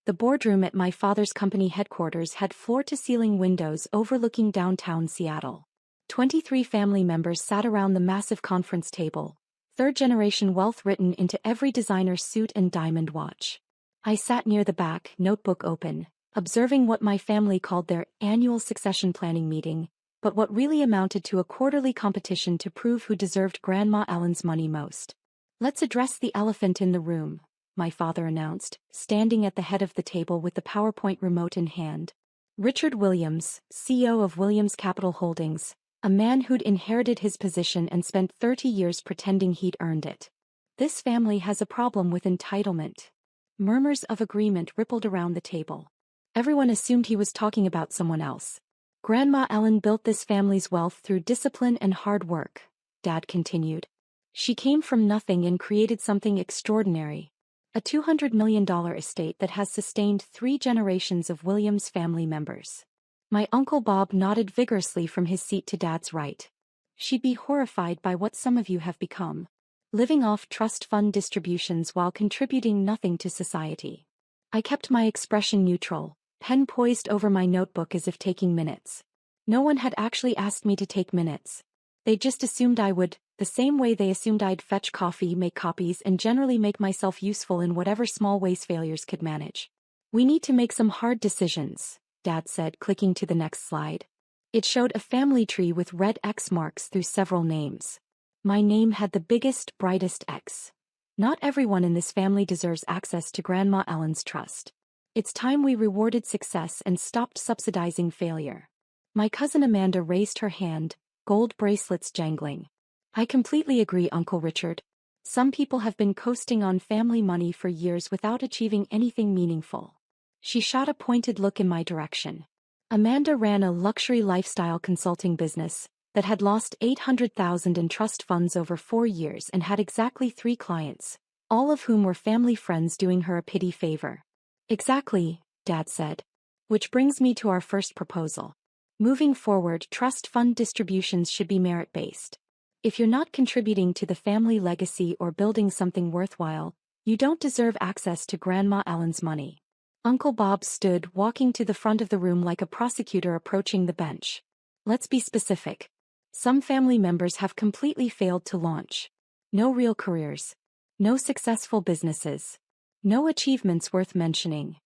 The boardroom at my father's company headquarters had floor-to-ceiling windows overlooking downtown Seattle. 23 family members sat around the massive conference table, third-generation wealth written into every designer suit and diamond watch. I sat near the back, notebook open, observing what my family called their annual succession planning meeting, but what really amounted to a quarterly competition to prove who deserved Grandma Ellen's money most. "Let's address the elephant in the room," my father announced, standing at the head of the table with the PowerPoint remote in hand. Richard Williams, CEO of Williams Capital Holdings, a man who'd inherited his position and spent 30 years pretending he'd earned it. "This family has a problem with entitlement." Murmurs of agreement rippled around the table. Everyone assumed he was talking about someone else. "Grandma Ellen built this family's wealth through discipline and hard work," Dad continued. "She came from nothing and created something extraordinary. A $200 million estate that has sustained 3 generations of Williams family members." My Uncle Bob nodded vigorously from his seat to Dad's right. "She'd be horrified by what some of you have become. Living off trust fund distributions while contributing nothing to society." I kept my expression neutral, pen poised over my notebook as if taking minutes. No one had actually asked me to take minutes. They just assumed I would, the same way they assumed I'd fetch coffee, make copies, and generally make myself useful in whatever small ways failures could manage. "We need to make some hard decisions," Dad said, clicking to the next slide. It showed a family tree with red X marks through several names. My name had the biggest, brightest X. Not everyone in this family deserves access to Grandma Ellen's trust. It's time we rewarded success and stopped subsidizing failure. My cousin Amanda raised her hand, gold bracelets jangling. "I completely agree, Uncle Richard. Some people have been coasting on family money for years without achieving anything meaningful." She shot a pointed look in my direction. Amanda ran a luxury lifestyle consulting business that had lost $800,000 in trust funds over 4 years and had exactly 3 clients, all of whom were family friends doing her a pity favor. "Exactly," Dad said. "Which brings me to our first proposal. Moving forward, trust fund distributions should be merit-based. If you're not contributing to the family legacy or building something worthwhile, you don't deserve access to Grandma Ellen's money." Uncle Bob stood, walking to the front of the room like a prosecutor approaching the bench. "Let's be specific. Some family members have completely failed to launch. No real careers. No successful businesses. No achievements worth mentioning."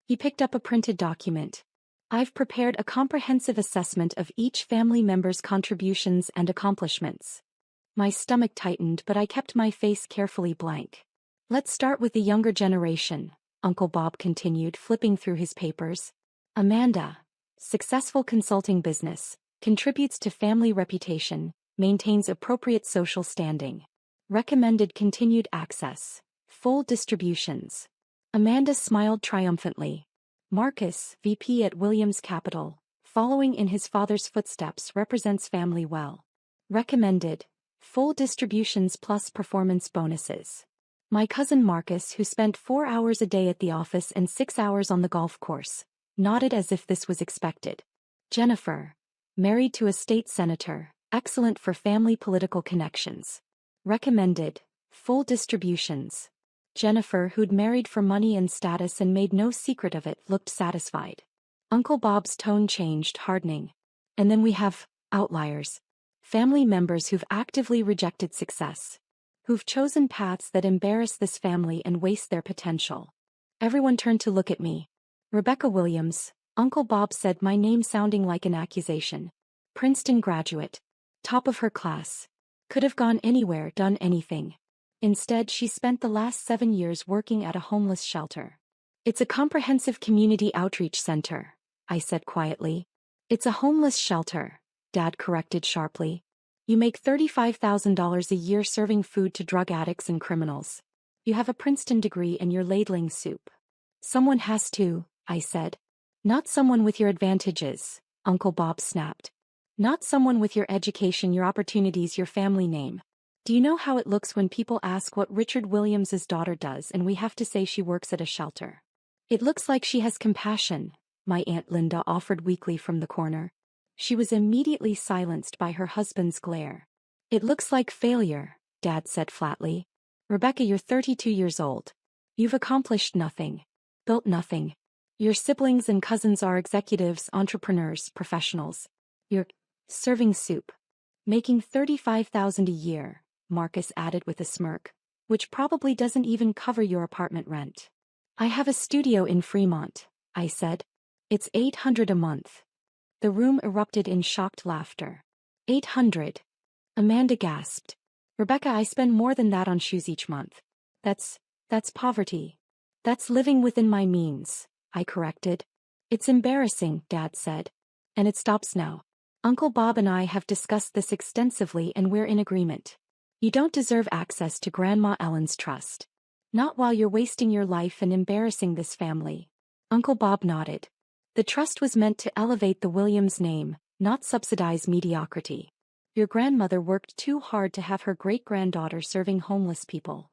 He picked up a printed document. "I've prepared a comprehensive assessment of each family member's contributions and accomplishments." My stomach tightened, but I kept my face carefully blank. "Let's start with the younger generation," Uncle Bob continued, flipping through his papers. "Amanda. Successful consulting business, contributes to family reputation, maintains appropriate social standing. Recommended continued access. Full distributions." Amanda smiled triumphantly. "Marcus, VP at Williams Capital, following in his father's footsteps, represents family well. Recommended. Full distributions plus performance bonuses." My cousin Marcus, who spent 4 hours a day at the office and 6 hours on the golf course, nodded as if this was expected. "Jennifer. Married to a state senator, excellent for family political connections. Recommended. Full distributions." Jennifer, who'd married for money and status and made no secret of it, looked satisfied. Uncle Bob's tone changed, hardening. "And then we have outliers. Family members who've actively rejected success. Who've chosen paths that embarrass this family and waste their potential." Everyone turned to look at me. "Rebecca Williams," Uncle Bob said, my name sounding like an accusation. "Princeton graduate. Top of her class. Could have gone anywhere, done anything. Instead, she spent the last 7 years working at a homeless shelter." "It's a comprehensive community outreach center," I said quietly. "It's a homeless shelter," Dad corrected sharply. "You make $35,000 a year serving food to drug addicts and criminals. You have a Princeton degree and you're ladling soup." "Someone has to," I said. "Not someone with your advantages," Uncle Bob snapped. "Not someone with your education, your opportunities, your family name. Do you know how it looks when people ask what Richard Williams's daughter does and we have to say she works at a shelter? It looks like she has compassion," my Aunt Linda offered weakly from the corner. She was immediately silenced by her husband's glare. "It looks like failure," Dad said flatly. "Rebecca, you're 32 years old. You've accomplished nothing. Built nothing. Your siblings and cousins are executives, entrepreneurs, professionals. You're serving soup. Making $35,000 a year, Marcus added with a smirk, which probably doesn't even cover your apartment rent. I have a studio in Fremont, I said. It's $800 a month. The room erupted in shocked laughter. 800. Amanda gasped. Rebecca, I spend more than that on shoes each month. That's poverty. That's living within my means, I corrected. It's embarrassing, Dad said. And it stops now. Uncle Bob and I have discussed this extensively and we're in agreement. You don't deserve access to Grandma Ellen's trust. Not while you're wasting your life and embarrassing this family. Uncle Bob nodded. The trust was meant to elevate the Williams name, not subsidize mediocrity. Your grandmother worked too hard to have her great-granddaughter serving homeless people.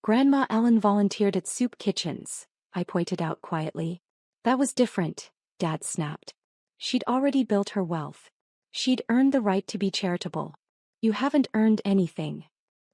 Grandma Ellen volunteered at soup kitchens, I pointed out quietly. That was different, Dad snapped. She'd already built her wealth. She'd earned the right to be charitable. You haven't earned anything.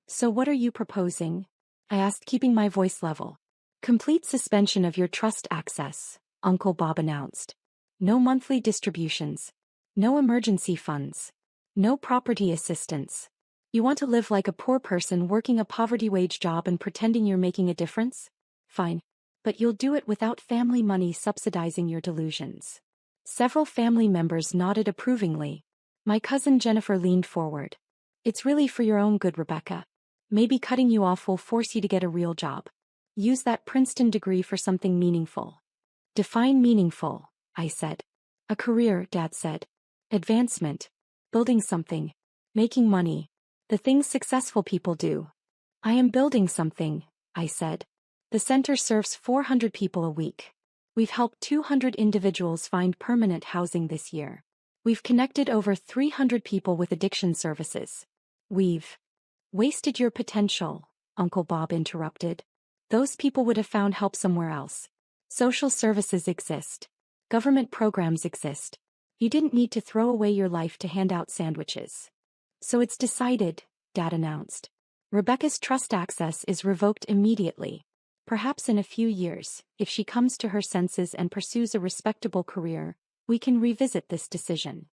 So what are you proposing? I asked, keeping my voice level. Complete suspension of your trust access, Uncle Bob announced. No monthly distributions. No emergency funds. No property assistance. You want to live like a poor person working a poverty wage job and pretending you're making a difference? Fine. But you'll do it without family money subsidizing your delusions. Several family members nodded approvingly. My cousin Jennifer leaned forward. It's really for your own good, Rebecca. Maybe cutting you off will force you to get a real job. Use that Princeton degree for something meaningful. Define meaningful, I said. A career, Dad said. Advancement. Building something. Making money. The things successful people do. I am building something, I said. The center serves 400 people a week. We've helped 200 individuals find permanent housing this year. We've connected over 300 people with addiction services. We've wasted your potential, Uncle Bob interrupted. Those people would have found help somewhere else. Social services exist. Government programs exist. You didn't need to throw away your life to hand out sandwiches. So it's decided, Dad announced. Rebecca's trust access is revoked immediately. Perhaps in a few years, if she comes to her senses and pursues a respectable career, we can revisit this decision.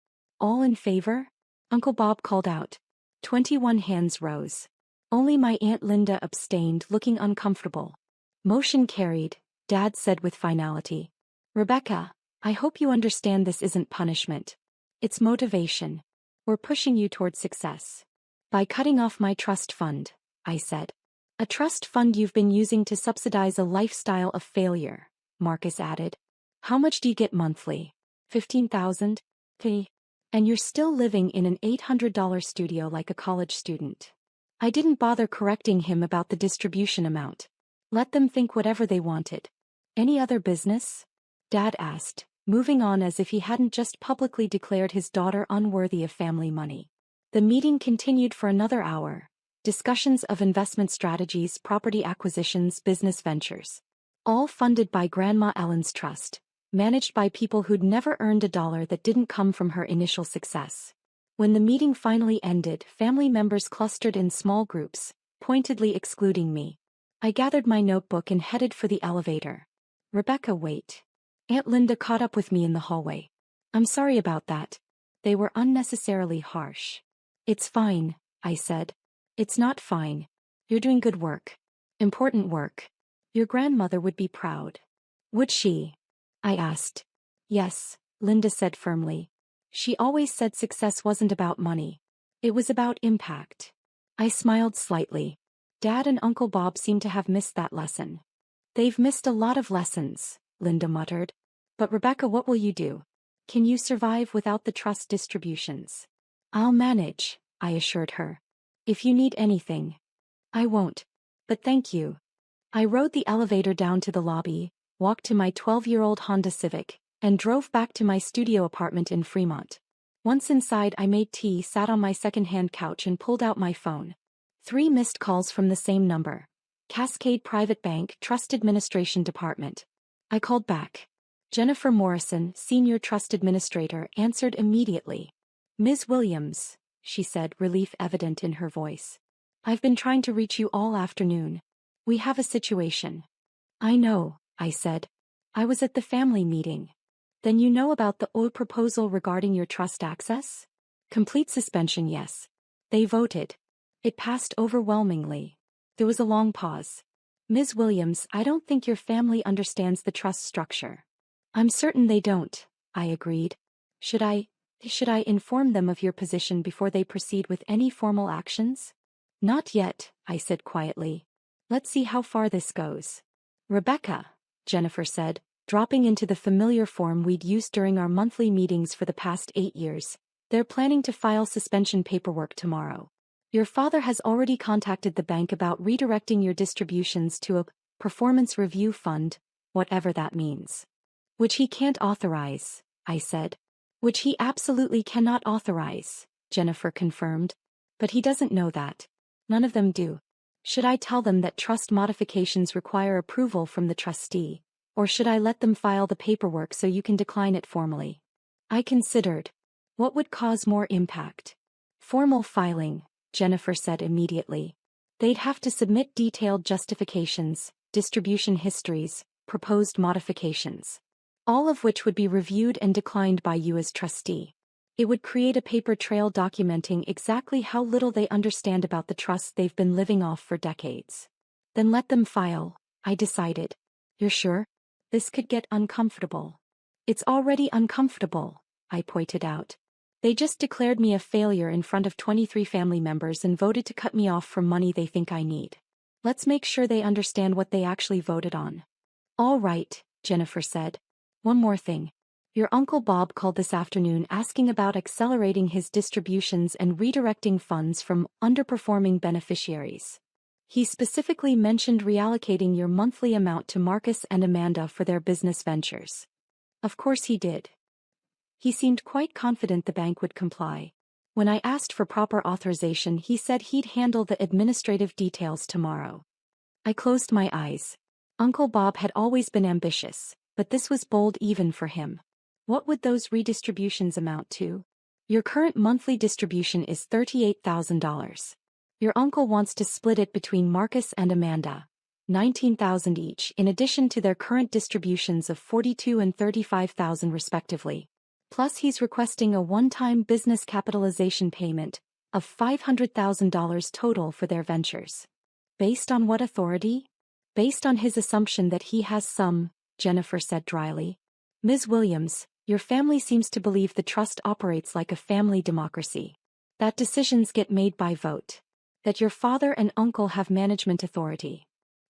All in favor? Uncle Bob called out. 21 hands rose. Only my Aunt Linda abstained, looking uncomfortable. Motion carried, Dad said with finality. Rebecca, I hope you understand this isn't punishment. It's motivation. We're pushing you toward success. By cutting off my trust fund, I said. A trust fund you've been using to subsidize a lifestyle of failure, Marcus added. How much do you get monthly? $15,000? And you're still living in an $800 studio like a college student. I didn't bother correcting him about the distribution amount. Let them think whatever they wanted. Any other business? Dad asked, moving on as if he hadn't just publicly declared his daughter unworthy of family money. The meeting continued for another hour. Discussions of investment strategies, property acquisitions, business ventures. All funded by Grandma Ellen's trust, managed by people who'd never earned a dollar that didn't come from her initial success. When the meeting finally ended, family members clustered in small groups, pointedly excluding me. I gathered my notebook and headed for the elevator. Rebecca, wait. Aunt Linda caught up with me in the hallway. I'm sorry about that. They were unnecessarily harsh. It's fine, I said. It's not fine. You're doing good work. Important work. Your grandmother would be proud. Would she? I asked. Yes, Linda said firmly. She always said success wasn't about money. It was about impact. I smiled slightly. Dad and Uncle Bob seemed to have missed that lesson. They've missed a lot of lessons, Linda muttered. But Rebecca, what will you do? Can you survive without the trust distributions? I'll manage, I assured her. If you need anything. I won't. But thank you. I rode the elevator down to the lobby, walked to my 12-year-old Honda Civic, and drove back to my studio apartment in Fremont. Once inside, I made tea, sat on my second-hand couch and pulled out my phone. 3 missed calls from the same number. Cascade Private Bank, Trust Administration Department. I called back. Jennifer Morrison, Senior Trust Administrator, answered immediately. Ms. Williams, she said, relief evident in her voice. I've been trying to reach you all afternoon. We have a situation. I know, I said. I was at the family meeting. Then you know about the old proposal regarding your trust access? Complete suspension, yes. They voted. It passed overwhelmingly. There was a long pause. Ms. Williams, I don't think your family understands the trust structure. I'm certain they don't, I agreed. Should I inform them of your position before they proceed with any formal actions? Not yet, I said quietly. Let's see how far this goes. Rebecca, Jennifer said, dropping into the familiar form we'd used during our monthly meetings for the past 8 years. They're planning to file suspension paperwork tomorrow. Your father has already contacted the bank about redirecting your distributions to a performance review fund, whatever that means. Which he can't authorize, I said. Which he absolutely cannot authorize, Jennifer confirmed. But he doesn't know that. None of them do. Should I tell them that trust modifications require approval from the trustee? Or should I let them file the paperwork so you can decline it formally? I considered. What would cause more impact? Formal filing, Jennifer said immediately. They'd have to submit detailed justifications, distribution histories, proposed modifications. All of which would be reviewed and declined by you as trustee. It would create a paper trail documenting exactly how little they understand about the trust they've been living off for decades. Then let them file, I decided. You're sure? This could get uncomfortable. It's already uncomfortable, I pointed out. They just declared me a failure in front of 23 family members and voted to cut me off from money they think I need. Let's make sure they understand what they actually voted on. All right, Jennifer said. One more thing. Your Uncle Bob called this afternoon asking about accelerating his distributions and redirecting funds from underperforming beneficiaries. He specifically mentioned reallocating your monthly amount to Marcus and Amanda for their business ventures. Of course he did. He seemed quite confident the bank would comply. When I asked for proper authorization, he said he'd handle the administrative details tomorrow. I closed my eyes. Uncle Bob had always been ambitious, but this was bold even for him. What would those redistributions amount to? Your current monthly distribution is $38,000. Your uncle wants to split it between Marcus and Amanda, $19,000 each, in addition to their current distributions of $42,000 and $35,000 respectively. Plus he's requesting a one-time business capitalization payment of $500,000 total for their ventures. Based on what authority? Based on his assumption that he has some, Jennifer said dryly. Ms. Williams, your family seems to believe the trust operates like a family democracy. That decisions get made by vote. That your father and uncle have management authority.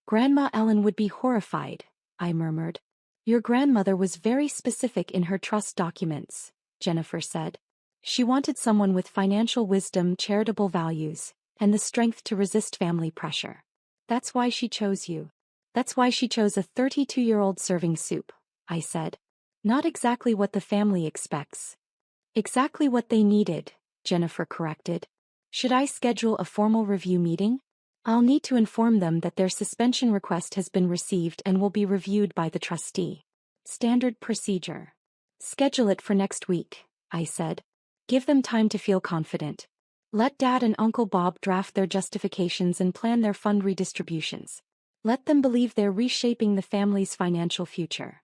Grandma Ellen would be horrified, I murmured. Your grandmother was very specific in her trust documents, Jennifer said. She wanted someone with financial wisdom, charitable values, and the strength to resist family pressure. That's why she chose you. That's why she chose a 32-year-old serving soup, I said. Not exactly what the family expects. Exactly what they needed, Jennifer corrected. Should I schedule a formal review meeting? I'll need to inform them that their suspension request has been received and will be reviewed by the trustee. Standard procedure. Schedule it for next week, I said. Give them time to feel confident. Let Dad and Uncle Bob draft their justifications and plan their fund redistributions. Let them believe they're reshaping the family's financial future.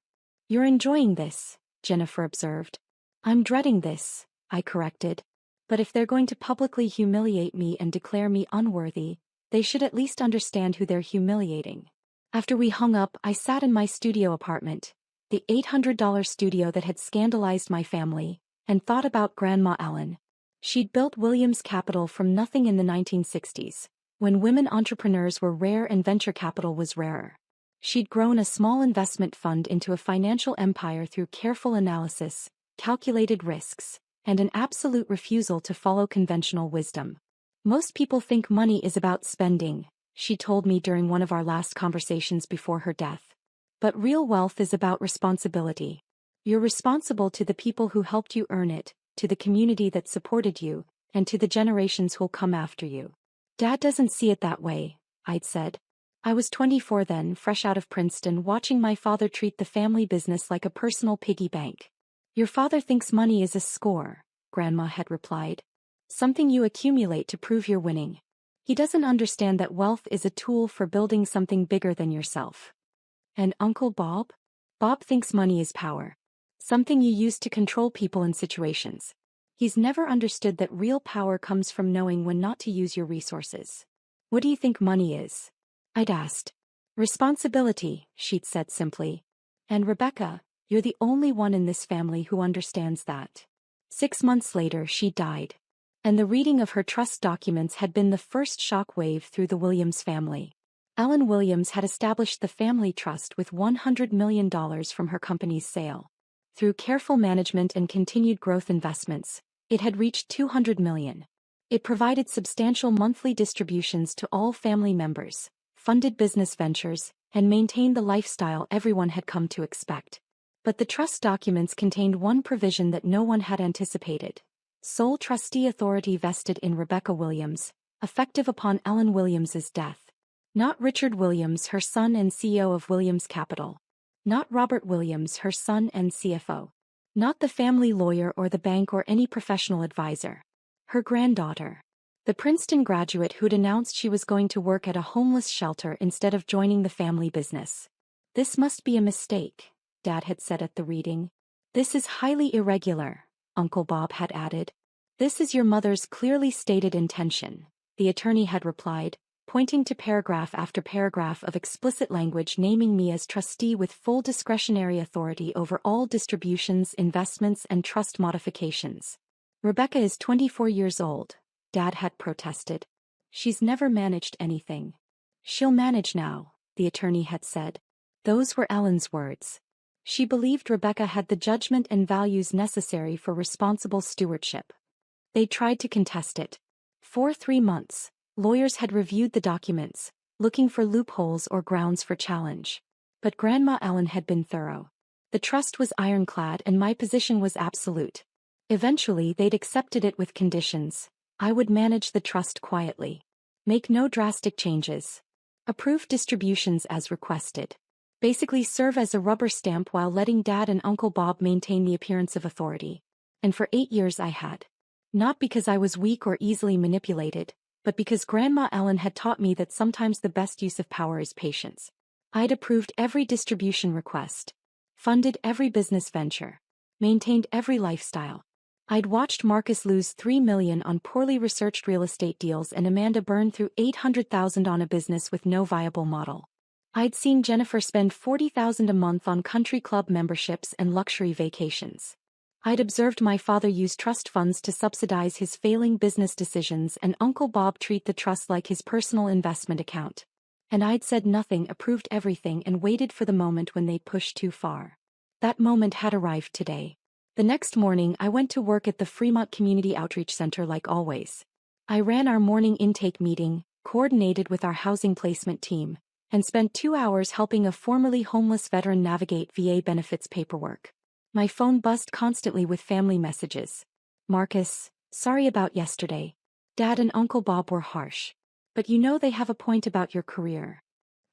You're enjoying this, Jennifer observed. I'm dreading this, I corrected. But if they're going to publicly humiliate me and declare me unworthy, they should at least understand who they're humiliating. After we hung up, I sat in my studio apartment, the $800 studio that had scandalized my family, and thought about Grandma Ellen. She'd built Williams Capital from nothing in the 1960s, when women entrepreneurs were rare and venture capital was rarer. She'd grown a small investment fund into a financial empire through careful analysis, calculated risks, and an absolute refusal to follow conventional wisdom. Most people think money is about spending, she told me during one of our last conversations before her death. But real wealth is about responsibility. You're responsible to the people who helped you earn it, to the community that supported you, and to the generations who'll come after you. Dad doesn't see it that way, I'd said. I was 24 then, fresh out of Princeton, watching my father treat the family business like a personal piggy bank. Your father thinks money is a score, Grandma had replied. Something you accumulate to prove you're winning. He doesn't understand that wealth is a tool for building something bigger than yourself. And Uncle Bob? Bob thinks money is power. Something you use to control people and situations. He's never understood that real power comes from knowing when not to use your resources. What do you think money is? I'd asked. Responsibility, she'd said simply. And Rebecca, you're the only one in this family who understands that. 6 months later she died. And the reading of her trust documents had been the first shock wave through the Williams family. Ellen Williams had established the family trust with $100 million from her company's sale. Through careful management and continued growth investments, it had reached $200 million. It provided substantial monthly distributions to all family members, funded business ventures, and maintained the lifestyle everyone had come to expect. But the trust documents contained one provision that no one had anticipated. Sole trustee authority vested in Rebecca Williams, effective upon Ellen Williams's death. Not Richard Williams, her son and CEO of Williams Capital. Not Robert Williams, her son and CFO. Not the family lawyer or the bank or any professional advisor. Her granddaughter. The Princeton graduate who'd announced she was going to work at a homeless shelter instead of joining the family business. This must be a mistake, Dad had said at the reading. This is highly irregular, Uncle Bob had added. This is your mother's clearly stated intention, the attorney had replied, pointing to paragraph after paragraph of explicit language naming me as trustee with full discretionary authority over all distributions, investments, and trust modifications. Rebecca is 24 years old, Dad had protested. She's never managed anything. She'll manage now, the attorney had said. Those were Ellen's words. She believed Rebecca had the judgment and values necessary for responsible stewardship. They tried to contest it. For 3 months, lawyers had reviewed the documents, looking for loopholes or grounds for challenge. But Grandma Ellen had been thorough. The trust was ironclad and my position was absolute. Eventually they'd accepted it with conditions. I would manage the trust quietly. Make no drastic changes. Approve distributions as requested. Basically serve as a rubber stamp while letting Dad and Uncle Bob maintain the appearance of authority. And for 8 years I had. Not because I was weak or easily manipulated, but because Grandma Ellen had taught me that sometimes the best use of power is patience. I'd approved every distribution request, funded every business venture, maintained every lifestyle. I'd watched Marcus lose $3 million on poorly researched real estate deals and Amanda burn through $800,000 on a business with no viable model. I'd seen Jennifer spend $40,000 a month on country club memberships and luxury vacations. I'd observed my father use trust funds to subsidize his failing business decisions and Uncle Bob treat the trust like his personal investment account. And I'd said nothing, approved everything, and waited for the moment when they'd pushed too far. That moment had arrived today. The next morning I went to work at the Fremont Community Outreach Center like always. I ran our morning intake meeting, coordinated with our housing placement team, and spent 2 hours helping a formerly homeless veteran navigate VA benefits paperwork. My phone buzzed constantly with family messages. Marcus, sorry about yesterday. Dad and Uncle Bob were harsh. But you know they have a point about your career.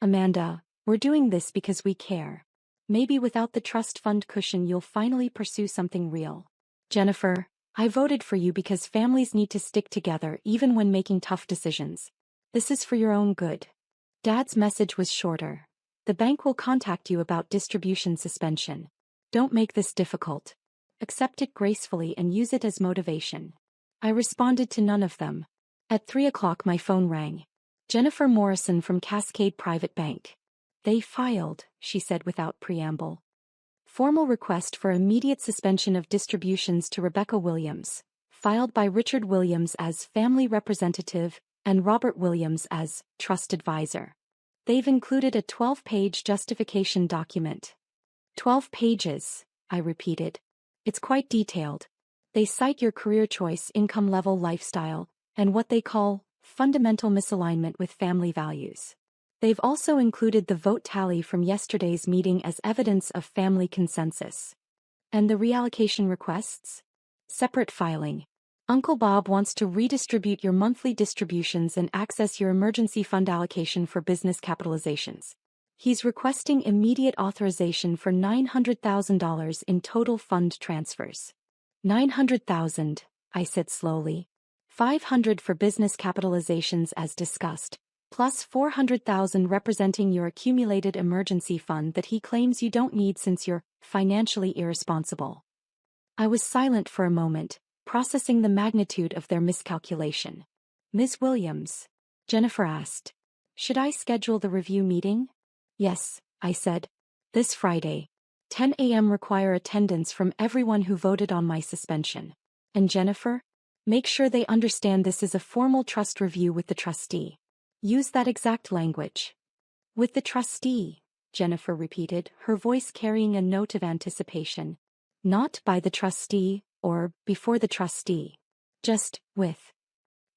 Amanda, we're doing this because we care. Maybe without the trust fund cushion you'll finally pursue something real. Jennifer, I voted for you because families need to stick together even when making tough decisions. This is for your own good. Dad's message was shorter. The bank will contact you about distribution suspension. Don't make this difficult. Accept it gracefully and use it as motivation. I responded to none of them. At 3 o'clock my phone rang. Jennifer Morrison from Cascade Private Bank. They filed, she said without preamble. Formal request for immediate suspension of distributions to Rebecca Williams, filed by Richard Williams as family representative and Robert Williams as trust advisor. They've included a 12-page justification document. 12 pages, I repeated. It's quite detailed. They cite your career choice, income level, lifestyle, and what they call fundamental misalignment with family values. They've also included the vote tally from yesterday's meeting as evidence of family consensus. And the reallocation requests? Separate filing. Uncle Bob wants to redistribute your monthly distributions and access your emergency fund allocation for business capitalizations. He's requesting immediate authorization for $900,000 in total fund transfers. $900,000, I said slowly. $500 for business capitalizations as discussed, plus 400,000 representing your accumulated emergency fund that he claims you don't need since you're financially irresponsible. I was silent for a moment, processing the magnitude of their miscalculation. Ms. Williams? Jennifer asked. Should I schedule the review meeting? Yes, I said. This Friday. 10 a.m. require attendance from everyone who voted on my suspension. And Jennifer? Make sure they understand this is a formal trust review with the trustee. Use that exact language. With the trustee, Jennifer repeated, her voice carrying a note of anticipation. Not by the trustee, or before the trustee. Just, with.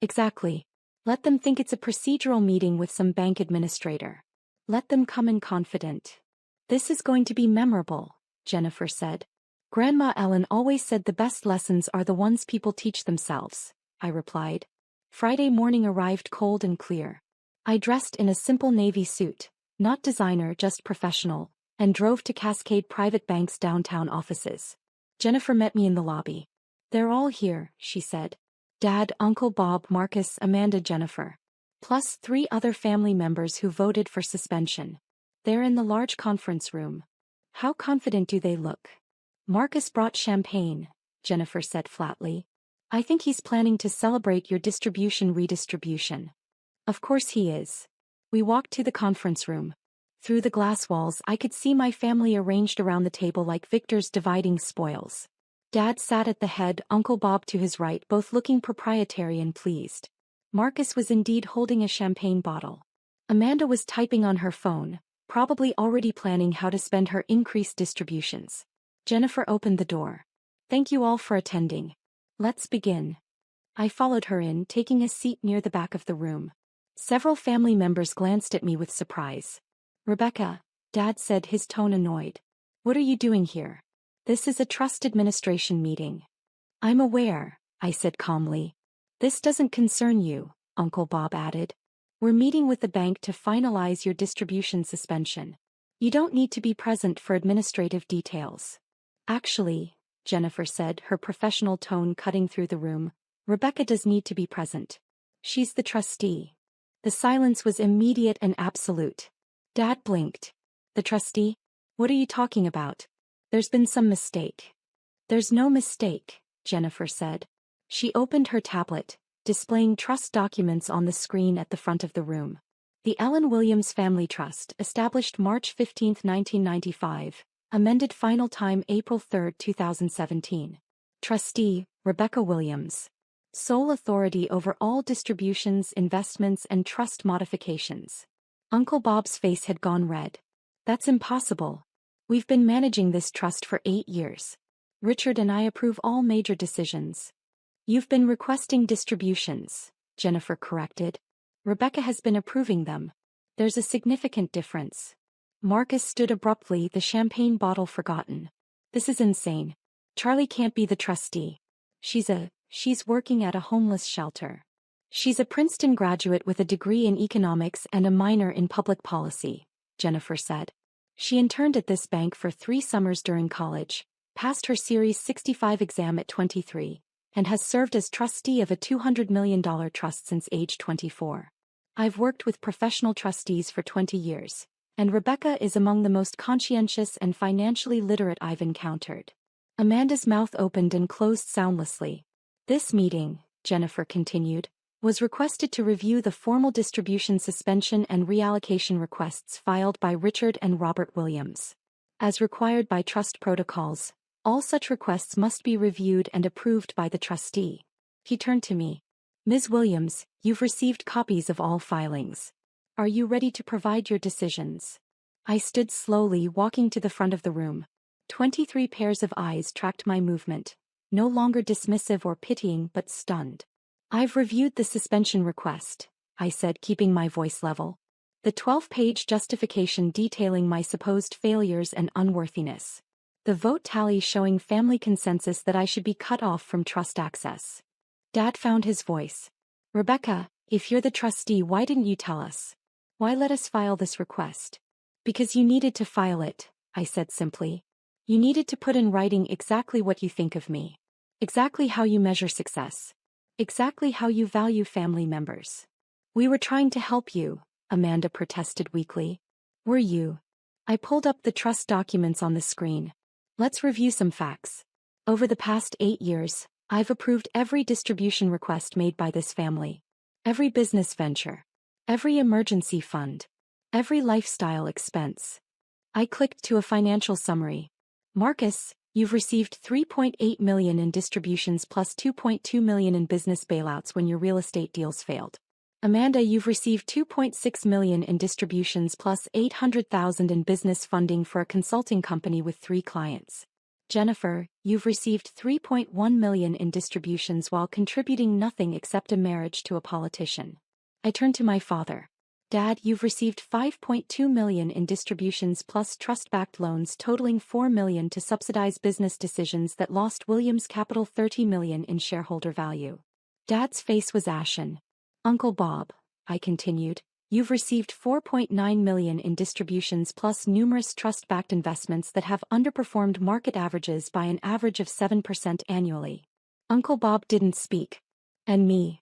Exactly. Let them think it's a procedural meeting with some bank administrator. Let them come in confident. This is going to be memorable, Jennifer said. Grandma Ellen always said the best lessons are the ones people teach themselves, I replied. Friday morning arrived cold and clear. I dressed in a simple navy suit, not designer, just professional, and drove to Cascade Private Bank's downtown offices. Jennifer met me in the lobby. They're all here, she said. Dad, Uncle Bob, Marcus, Amanda, Jennifer. Plus 3 other family members who voted for suspension. They're in the large conference room. How confident do they look? Marcus brought champagne, Jennifer said flatly. I think he's planning to celebrate your distribution redistribution. Of course he is. We walked to the conference room. Through the glass walls I could see my family arranged around the table like victors dividing spoils. Dad sat at the head, Uncle Bob to his right, both looking proprietary and pleased. Marcus was indeed holding a champagne bottle. Amanda was typing on her phone, probably already planning how to spend her increased distributions. Jennifer opened the door. Thank you all for attending. Let's begin. I followed her in, taking a seat near the back of the room. Several family members glanced at me with surprise. Rebecca, Dad said, his tone annoyed. What are you doing here? This is a trust administration meeting. I'm aware, I said calmly. This doesn't concern you, Uncle Bob added. We're meeting with the bank to finalize your distribution suspension. You don't need to be present for administrative details. Actually, Jennifer said, her professional tone cutting through the room, Rebecca does need to be present. She's the trustee. The silence was immediate and absolute. Dad blinked. The trustee? What are you talking about? There's been some mistake. There's no mistake, Jennifer said. She opened her tablet, displaying trust documents on the screen at the front of the room. The Ellen Williams Family Trust, established March 15, 1995, amended final time April 3, 2017. Trustee, Rebecca Williams. Sole authority over all distributions, investments, and trust modifications. Uncle Bob's face had gone red. That's impossible. We've been managing this trust for 8 years. Richard and I approve all major decisions. You've been requesting distributions, Jennifer corrected. Rebecca has been approving them. There's a significant difference. Marcus stood abruptly, the champagne bottle forgotten. This is insane. Charlie can't be the trustee. She's working at a homeless shelter. She's a Princeton graduate with a degree in economics and a minor in public policy, Jennifer said. She interned at this bank for 3 summers during college, passed her Series 65 exam at 23, and has served as trustee of a $200 million trust since age 24. I've worked with professional trustees for 20 years, and Rebecca is among the most conscientious and financially literate I've encountered. Amanda's mouth opened and closed soundlessly. This meeting, Jennifer continued, was requested to review the formal distribution suspension and reallocation requests filed by Richard and Robert Williams. As required by trust protocols, all such requests must be reviewed and approved by the trustee. He turned to me. Ms. Williams, you've received copies of all filings. Are you ready to provide your decisions? I stood slowly, walking to the front of the room. 23 pairs of eyes tracked my movement, no longer dismissive or pitying but stunned. I've reviewed the suspension request, I said, keeping my voice level. The 12-page justification detailing my supposed failures and unworthiness. The vote tally showing family consensus that I should be cut off from trust access. Dad found his voice. Rebecca, if you're the trustee, why didn't you tell us? Why let us file this request? Because you needed to file it, I said simply. You needed to put in writing exactly what you think of me. Exactly how you measure success. Exactly how you value family members. We were trying to help you, Amanda protested weakly. Were you? I pulled up the trust documents on the screen. Let's review some facts. Over the past 8 years, I've approved every distribution request made by this family. Every business venture. Every emergency fund. Every lifestyle expense. I clicked to a financial summary. Marcus, you've received $3.8 million in distributions plus $2.2 million in business bailouts when your real estate deals failed. Amanda, you've received $2.6 million in distributions plus $800,000 in business funding for a consulting company with 3 clients. Jennifer, you've received $3.1 million in distributions while contributing nothing except a marriage to a politician. I turned to my father. Dad, you've received $5.2 million in distributions plus trust-backed loans totaling $4 million to subsidize business decisions that lost Williams Capital $30 million in shareholder value. Dad's face was ashen. Uncle Bob, I continued, you've received $4.9 million in distributions plus numerous trust-backed investments that have underperformed market averages by an average of 7% annually. Uncle Bob didn't speak. And me?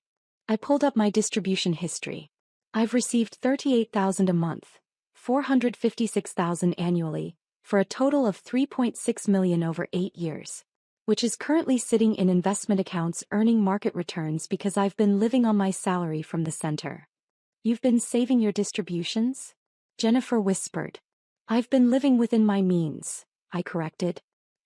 I pulled up my distribution history. I've received $38,000 a month, $456,000 annually, for a total of $3.6 million over 8 years, which is currently sitting in investment accounts earning market returns because I've been living on my salary from the center. You've been saving your distributions? Jennifer whispered. I've been living within my means, I corrected.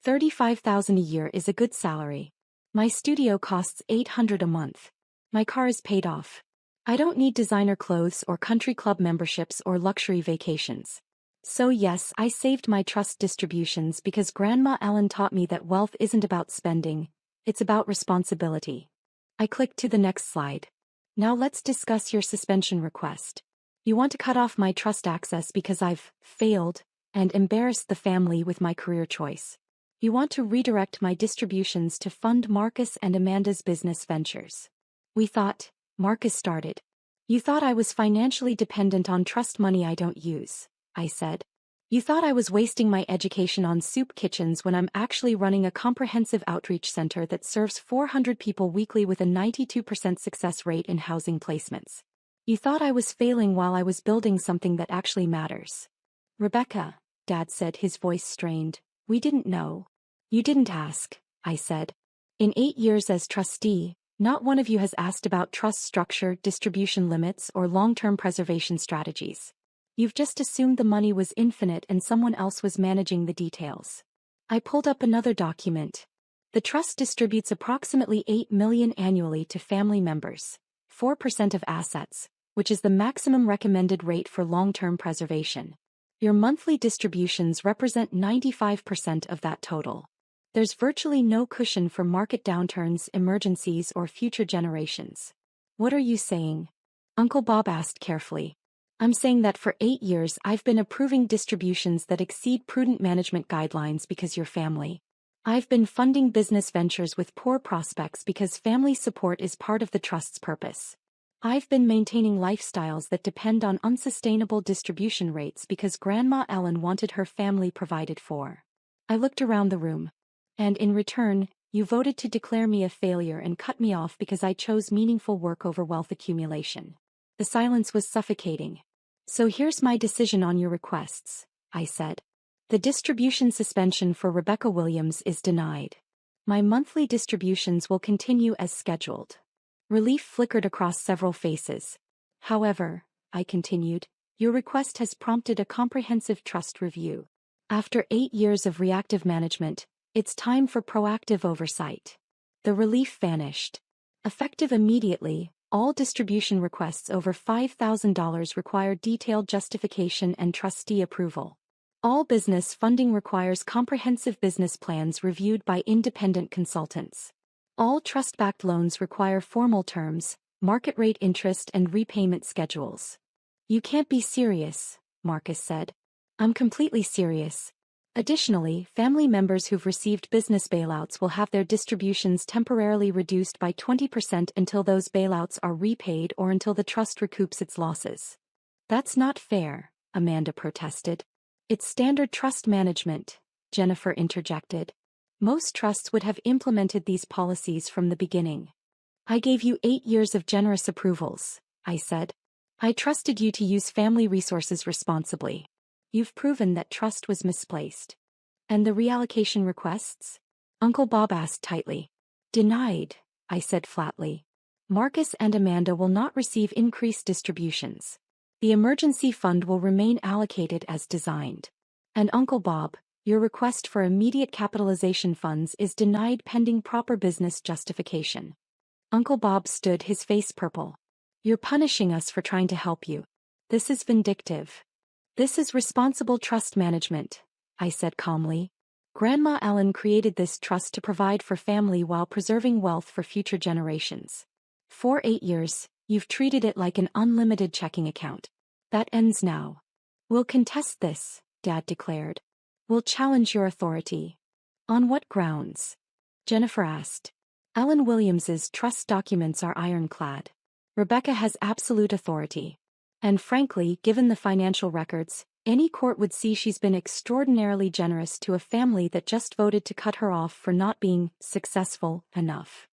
$35,000 a year is a good salary. My studio costs $800 a month. My car is paid off. I don't need designer clothes or country club memberships or luxury vacations. So yes, I saved my trust distributions because Grandma Ellen taught me that wealth isn't about spending, it's about responsibility. I clicked to the next slide. Now let's discuss your suspension request. You want to cut off my trust access because I've failed and embarrassed the family with my career choice. You want to redirect my distributions to fund Marcus and Amanda's business ventures. We thought, Marcus started. You thought I was financially dependent on trust money I don't use, I said. You thought I was wasting my education on soup kitchens when I'm actually running a comprehensive outreach center that serves 400 people weekly with a 92% success rate in housing placements. You thought I was failing while I was building something that actually matters. Rebecca, Dad said, his voice strained, we didn't know. You didn't ask, I said. In 8 years as trustee, not one of you has asked about trust structure, distribution limits, or long-term preservation strategies. You've just assumed the money was infinite and someone else was managing the details. I pulled up another document. The trust distributes approximately $8 million annually to family members, 4% of assets, which is the maximum recommended rate for long-term preservation. Your monthly distributions represent 95% of that total. There's virtually no cushion for market downturns, emergencies, or future generations. What are you saying? Uncle Bob asked carefully. I'm saying that for 8 years I've been approving distributions that exceed prudent management guidelines because you're family. I've been funding business ventures with poor prospects because family support is part of the trust's purpose. I've been maintaining lifestyles that depend on unsustainable distribution rates because Grandma Ellen wanted her family provided for. I looked around the room. And in return, you voted to declare me a failure and cut me off because I chose meaningful work over wealth accumulation. The silence was suffocating. So here's my decision on your requests, I said. The distribution suspension for Rebecca Williams is denied. My monthly distributions will continue as scheduled. Relief flickered across several faces. However, I continued, your request has prompted a comprehensive trust review. After 8 years of reactive management, it's time for proactive oversight. The relief vanished. Effective immediately, all distribution requests over $5,000 require detailed justification and trustee approval. All business funding requires comprehensive business plans reviewed by independent consultants. All trust-backed loans require formal terms, market rate interest and repayment schedules. You can't be serious, Marcus said. I'm completely serious. Additionally, family members who've received business bailouts will have their distributions temporarily reduced by 20% until those bailouts are repaid or until the trust recoups its losses. That's not fair, Amanda protested. It's standard trust management, Jennifer interjected. Most trusts would have implemented these policies from the beginning. I gave you 8 years of generous approvals, I said. I trusted you to use family resources responsibly. You've proven that trust was misplaced. And the reallocation requests? Uncle Bob asked tightly. Denied, I said flatly. Marcus and Amanda will not receive increased distributions. The emergency fund will remain allocated as designed. And Uncle Bob, your request for immediate capitalization funds is denied pending proper business justification. Uncle Bob stood, his face purple. You're punishing us for trying to help you. This is vindictive. This is responsible trust management, I said calmly. Grandma Ellen created this trust to provide for family while preserving wealth for future generations. For 8 years, you've treated it like an unlimited checking account. That ends now. We'll contest this, Dad declared. We'll challenge your authority. On what grounds? Jennifer asked. Ellen Williams's trust documents are ironclad. Rebecca has absolute authority. And frankly, given the financial records, any court would see she's been extraordinarily generous to a family that just voted to cut her off for not being successful enough.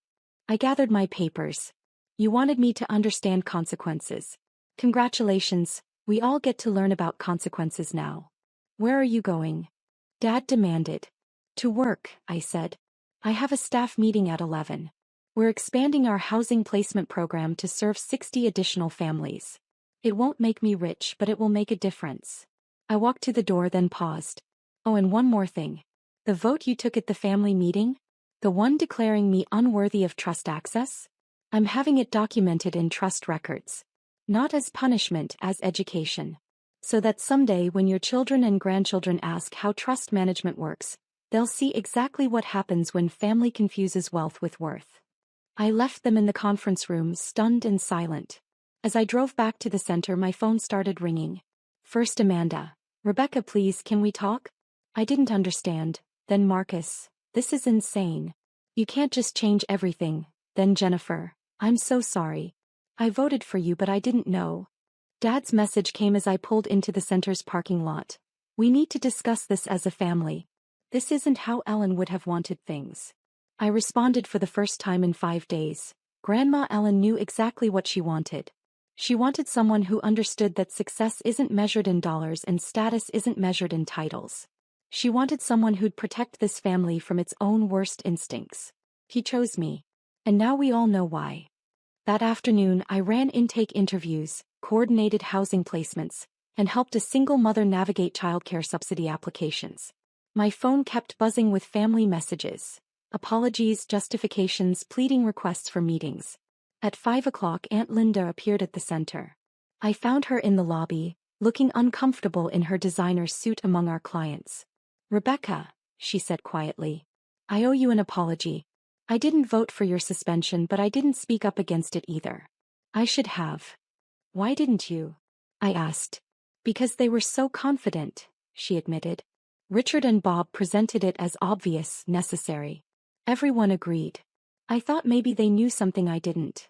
I gathered my papers. You wanted me to understand consequences. Congratulations, we all get to learn about consequences now. Where are you going? Dad demanded. To work, I said. I have a staff meeting at 11. We're expanding our housing placement program to serve 60 additional families. It won't make me rich, but it will make a difference. I walked to the door, then paused. Oh, and one more thing. The vote you took at the family meeting? The one declaring me unworthy of trust access? I'm having it documented in trust records. Not as punishment, as education. So that someday when your children and grandchildren ask how trust management works, they'll see exactly what happens when family confuses wealth with worth. I left them in the conference room, stunned and silent. As I drove back to the center, my phone started ringing. First Amanda. Rebecca, please, can we talk? I didn't understand. Then Marcus. This is insane. You can't just change everything. Then Jennifer. I'm so sorry. I voted for you, but I didn't know. Dad's message came as I pulled into the center's parking lot. We need to discuss this as a family. This isn't how Ellen would have wanted things. I responded for the first time in 5 days. Grandma Ellen knew exactly what she wanted. She wanted someone who understood that success isn't measured in dollars and status isn't measured in titles. She wanted someone who'd protect this family from its own worst instincts. He chose me. And now we all know why. That afternoon, I ran intake interviews, coordinated housing placements, and helped a single mother navigate childcare subsidy applications. My phone kept buzzing with family messages. Apologies, justifications, pleading requests for meetings. At 5 o'clock, Aunt Linda appeared at the center. I found her in the lobby, looking uncomfortable in her designer suit among our clients. Rebecca, she said quietly. I owe you an apology. I didn't vote for your suspension, but I didn't speak up against it either. I should have. Why didn't you? I asked. Because they were so confident, she admitted. Richard and Bob presented it as obvious, necessary. Everyone agreed. I thought maybe they knew something I didn't.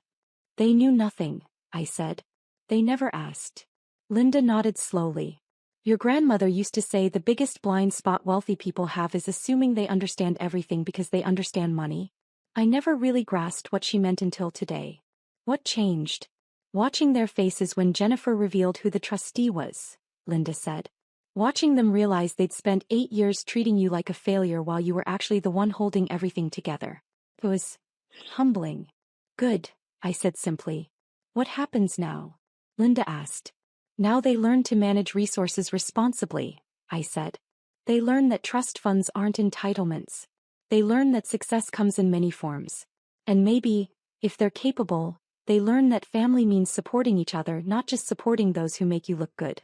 They knew nothing, I said. They never asked. Linda nodded slowly. Your grandmother used to say the biggest blind spot wealthy people have is assuming they understand everything because they understand money. I never really grasped what she meant until today. What changed? Watching their faces when Jennifer revealed who the trustee was, Linda said. Watching them realize they'd spent 8 years treating you like a failure while you were actually the one holding everything together. It was humbling. Good, I said simply. What happens now? Linda asked. Now they learn to manage resources responsibly, I said. They learn that trust funds aren't entitlements. They learn that success comes in many forms. And maybe, if they're capable, they learn that family means supporting each other, not just supporting those who make you look good.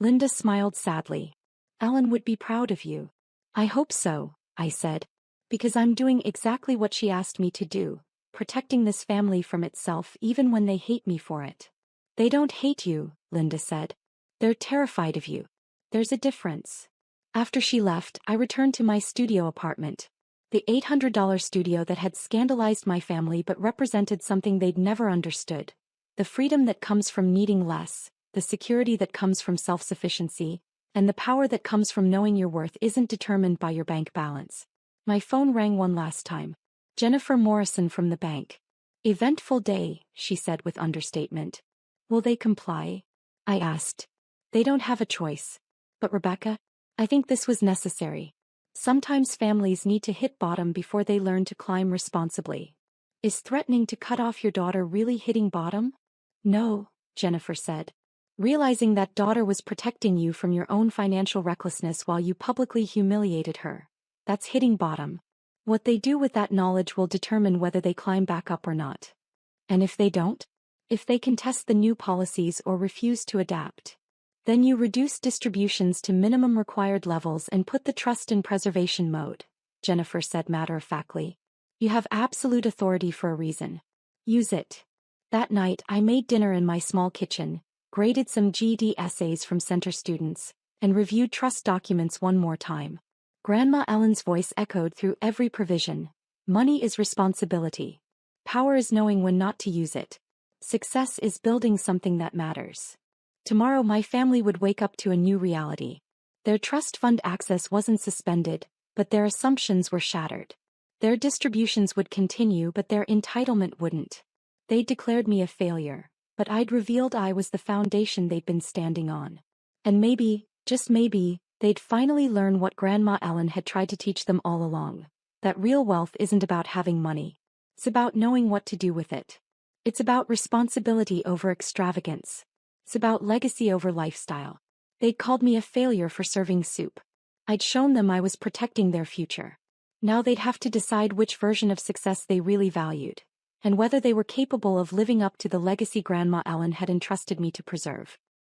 Linda smiled sadly. Ellen would be proud of you. I hope so, I said. Because I'm doing exactly what she asked me to do, protecting this family from itself even when they hate me for it. They don't hate you, Linda said. They're terrified of you. There's a difference. After she left, I returned to my studio apartment. The $800 studio that had scandalized my family but represented something they'd never understood. The freedom that comes from needing less, the security that comes from self-sufficiency, and the power that comes from knowing your worth isn't determined by your bank balance. My phone rang one last time. Jennifer Morrison from the bank. Eventful day, she said with understatement. Will they comply? I asked. They don't have a choice. But Rebecca, I think this was necessary. Sometimes families need to hit bottom before they learn to climb responsibly. Is threatening to cut off your daughter really hitting bottom? No, Jennifer said. Realizing that daughter was protecting you from your own financial recklessness while you publicly humiliated her. That's hitting bottom. What they do with that knowledge will determine whether they climb back up or not. And if they don't? If they contest the new policies or refuse to adapt? Then you reduce distributions to minimum required levels and put the trust in preservation mode, Jennifer said matter-of-factly. You have absolute authority for a reason. Use it. That night I made dinner in my small kitchen, graded some GED essays from center students, and reviewed trust documents one more time. Grandma Ellen's voice echoed through every provision. Money is responsibility. Power is knowing when not to use it. Success is building something that matters. Tomorrow my family would wake up to a new reality. Their trust fund access wasn't suspended, but their assumptions were shattered. Their distributions would continue but their entitlement wouldn't. They declared me a failure, but I'd revealed I was the foundation they'd been standing on. And maybe, just maybe, they'd finally learn what Grandma Ellen had tried to teach them all along. That real wealth isn't about having money. It's about knowing what to do with it. It's about responsibility over extravagance. It's about legacy over lifestyle. They'd called me a failure for serving soup. I'd shown them I was protecting their future. Now they'd have to decide which version of success they really valued, and whether they were capable of living up to the legacy Grandma Ellen had entrusted me to preserve.